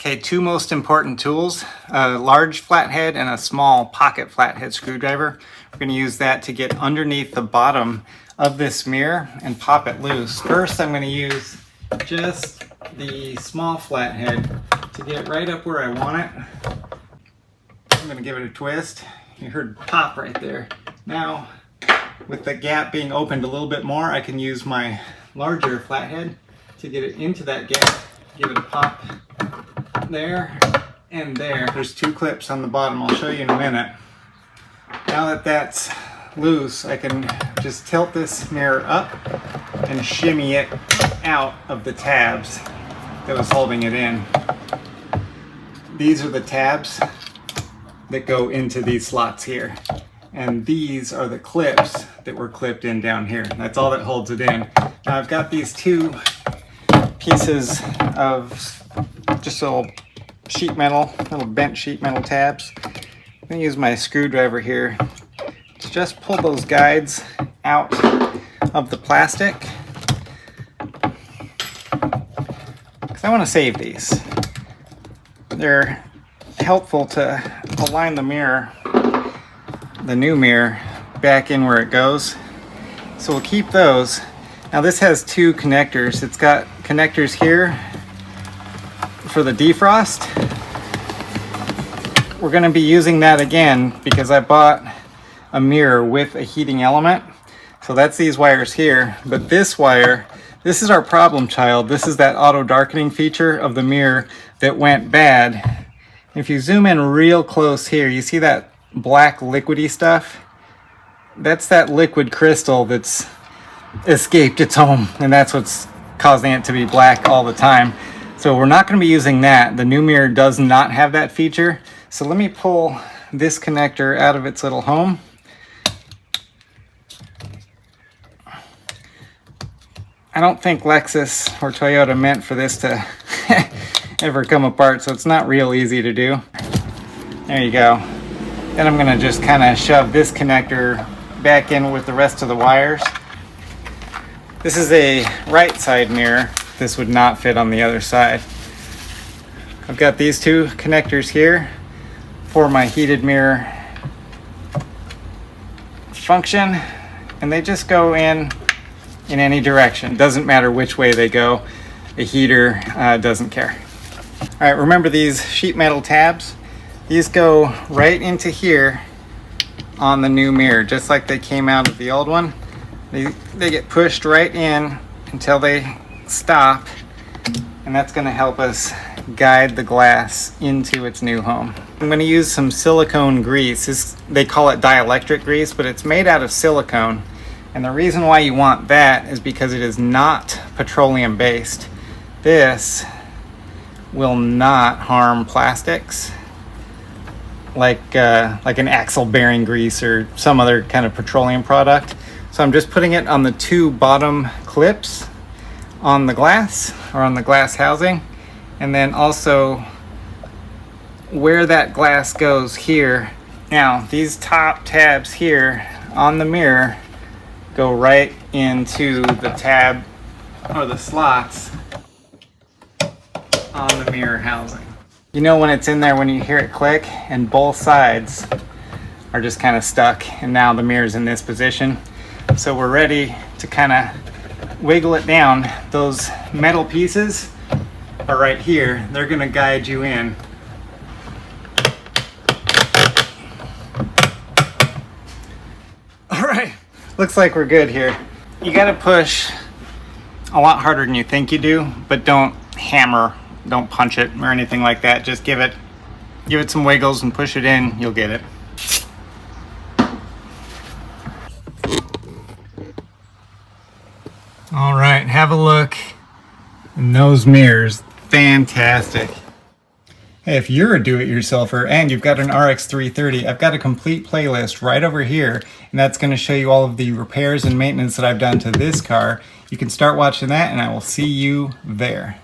Okay, two most important tools, a large flathead and a small pocket flathead screwdriver. We're going to use that to get underneath the bottom of this mirror and pop it loose. First, I'm going to use just the small flathead to get right up where I want it. I'm going to give it a twist. You heard pop right there. Now, with the gap being opened a little bit more, I can use my larger flathead to get it into that gap, give it a pop there and there. There's two clips on the bottom. I'll show you in a minute. Now that that's loose, I can just tilt this mirror up and shimmy it out of the tabs that was holding it in. These are the tabs that go into these slots here. And these are the clips that were clipped in down here. That's all that holds it in. Now I've got these two pieces of just little sheet metal, little bent sheet metal tabs. I'm going to use my screwdriver here to just pull those guides out of the plastic, because I want to save these. They're helpful to align the mirror, the new mirror, back in where it goes. So we'll keep those. Now this has two connectors. It's got connectors here for the defrost. We're going to be using that again because I bought a mirror with a heating element. So that's these wires here. But this wire, this is our problem child. This is that auto darkening feature of the mirror that went bad. If you zoom in real close here, you see that black liquidy stuff? That's that liquid crystal that's escaped its home, and that's what's causing it to be black all the time. So we're not going to be using that. The new mirror does not have that feature. So let me pull this connector out of its little home. I don't think Lexus or Toyota meant for this to ever come apart, so it's not real easy to do. There you go. Then I'm going to just kind of shove this connector back in with the rest of the wires. This is a right side mirror. This would not fit on the other side. I've got these two connectors here for my heated mirror function, and they just go in any direction. Doesn't matter which way they go. The heater doesn't care. All right, remember these sheet metal tabs? These go right into here on the new mirror, just like they came out of the old one. They get pushed right in until they stop, and that's going to help us guide the glass into its new home. I'm going to use some silicone grease. They call it dielectric grease, but it's made out of silicone. And the reason why you want that is because it is not petroleum based. This will not harm plastics like an axle bearing grease or some other kind of petroleum product. So I'm just putting it on the two bottom clips on the glass, or on the glass housing, and then also where that glass goes here. Now these top tabs here on the mirror go right into the tab or the slots on the mirror housing. You know when it's in there when you hear it click, and both sides are just kind of stuck, and now the mirror's in this position. So we're ready to kind of wiggle it down. Those metal pieces are right here. They're going to guide you in. All right, looks like we're good here. You got to push a lot harder than you think you do, but don't hammer, don't punch it or anything like that. Just give it some wiggles and push it in. You'll get it. All right, have a look. And those mirrors, fantastic. Hey, if you're a do-it-yourselfer and you've got an RX330, I've got a complete playlist right over here, and that's going to show you all of the repairs and maintenance that I've done to this car. You can start watching that, and I will see you there.